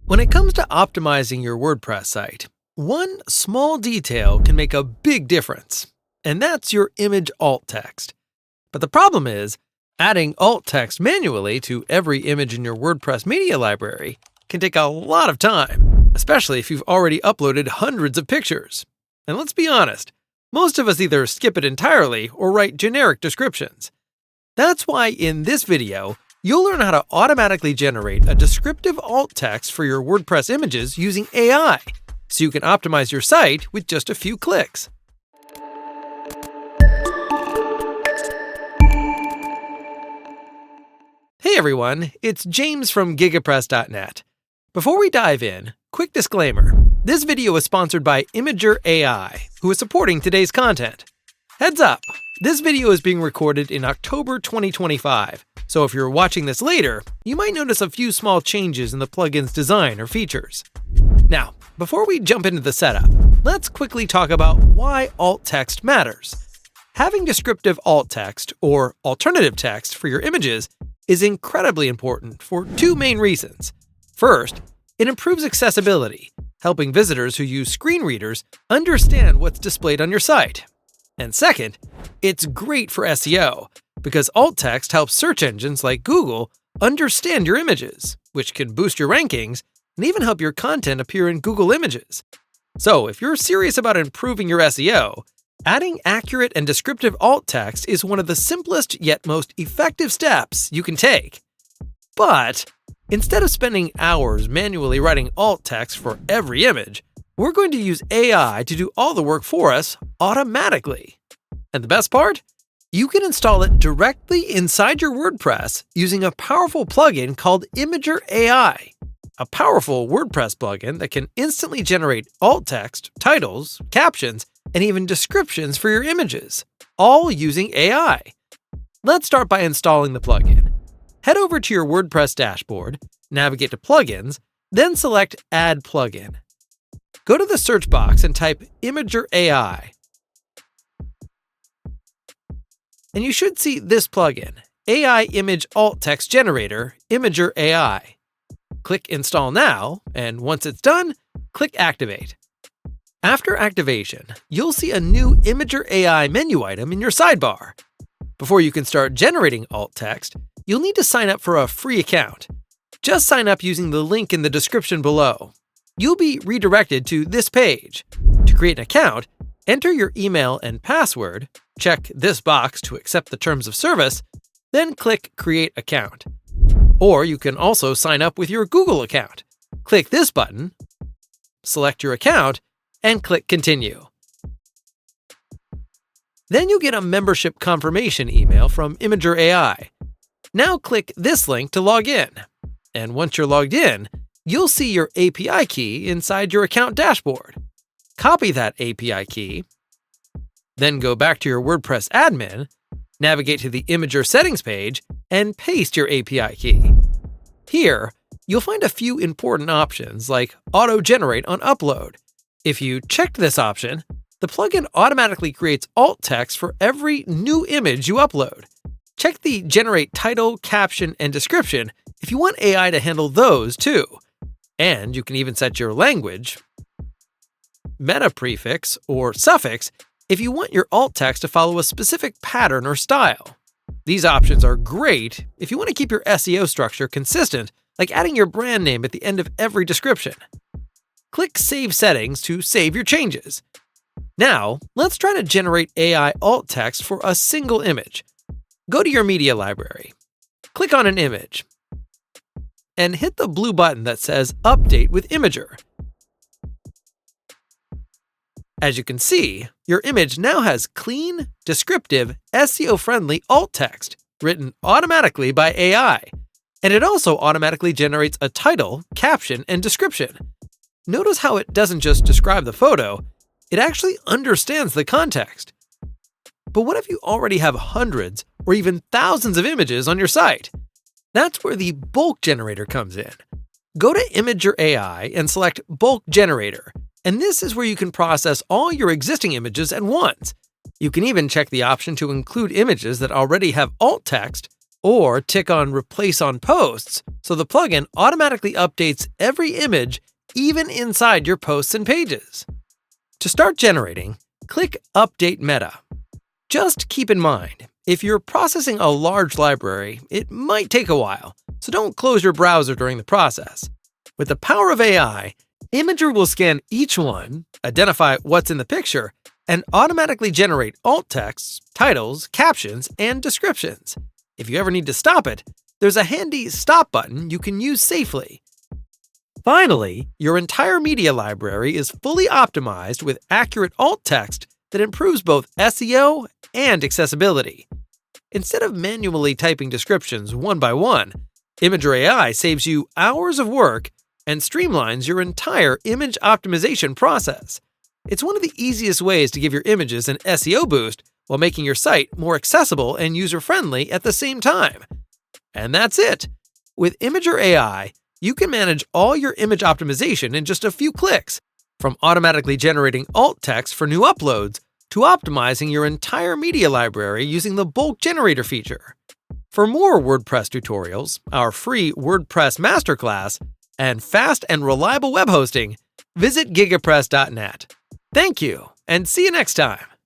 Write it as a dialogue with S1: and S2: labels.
S1: When it comes to optimizing your WordPress site, one small detail can make a big difference, and that's your image alt text. But the problem is, adding alt text manually to every image in your WordPress media library can take a lot of time, especially if you've already uploaded hundreds of pictures. And let's be honest, most of us either skip it entirely or write generic descriptions. That's why in this video, you'll learn how to automatically generate a descriptive alt text for your WordPress images using AI, so you can optimize your site with just a few clicks. Hey everyone, it's James from GigaPress.net. Before we dive in, quick disclaimer. This video is sponsored by Imagerr.ai, who is supporting today's content. Heads up, this video is being recorded in October 2025, so if you're watching this later, you might notice a few small changes in the plugin's design or features. Now, before we jump into the setup, let's quickly talk about why alt text matters. Having descriptive alt text, or alternative text, for your images is incredibly important for two main reasons. First, it improves accessibility, helping visitors who use screen readers understand what's displayed on your site. And second, it's great for SEO, because alt text helps search engines like Google understand your images, which can boost your rankings and even help your content appear in Google Images. So if you're serious about improving your SEO, adding accurate and descriptive alt text is one of the simplest yet most effective steps you can take. But instead of spending hours manually writing alt text for every image, we're going to use AI to do all the work for us automatically. And the best part? You can install it directly inside your WordPress using a powerful plugin called Imagerr.ai, a powerful WordPress plugin that can instantly generate alt text, titles, captions, and even descriptions for your images, all using AI. Let's start by installing the plugin. Head over to your WordPress dashboard, navigate to Plugins, then select Add Plugin. Go to the search box and type Imagerr.ai. And you should see this plugin, AI Image Alt Text Generator, Imagerr.ai. Click Install Now, and once it's done, click Activate. After activation, you'll see a new Imagerr.ai menu item in your sidebar. Before you can start generating alt text, you'll need to sign up for a free account. Just sign up using the link in the description below. You'll be redirected to this page. To create an account, enter your email and password, check this box to accept the terms of service, then click Create Account. Or you can also sign up with your Google account. Click this button, select your account, and click Continue. Then you'll get a membership confirmation email from Imagerr.ai. Now click this link to log in. And once you're logged in, you'll see your API key inside your account dashboard. Copy that API key, then go back to your WordPress admin, navigate to the Imagerr settings page, and paste your API key. Here, you'll find a few important options like auto-generate on upload. If you checked this option, the plugin automatically creates alt text for every new image you upload. Check the Generate Title, Caption, and Description if you want AI to handle those too. And you can even set your language, meta prefix, or suffix if you want your alt text to follow a specific pattern or style. These options are great if you want to keep your SEO structure consistent, like adding your brand name at the end of every description. Click Save Settings to save your changes. Now, let's try to generate AI alt text for a single image. Go to your media library, click on an image, and hit the blue button that says Update with Imagerr. As you can see, your image now has clean, descriptive, SEO-friendly alt text written automatically by AI, and it also automatically generates a title, caption, and description. Notice how it doesn't just describe the photo, it actually understands the context. But what if you already have hundreds or even thousands of images on your site? That's where the bulk generator comes in. Go to Imagerr.ai and select Bulk Generator, and this is where you can process all your existing images at once. You can even check the option to include images that already have alt text, Or tick on Replace on Posts so the plugin automatically updates every image even inside your posts and pages. To start generating, click Update Meta. Just keep in mind, if you're processing a large library, it might take a while, so don't close your browser during the process. With the power of AI, Imagerr will scan each one, identify what's in the picture, and automatically generate alt texts, titles, captions, and descriptions. If you ever need to stop it, there's a handy Stop button you can use safely. Finally, your entire media library is fully optimized with accurate alt text that improves both SEO and accessibility. Instead of manually typing descriptions one by one, Imagerr.ai saves you hours of work and streamlines your entire image optimization process. It's one of the easiest ways to give your images an SEO boost while making your site more accessible and user-friendly at the same time. And that's it! With Imagerr.ai, you can manage all your image optimization in just a few clicks, from automatically generating alt text for new uploads to optimizing your entire media library using the bulk generator feature. For more WordPress tutorials, our free WordPress masterclass, and fast and reliable web hosting, visit GigaPress.net. Thank you, and see you next time!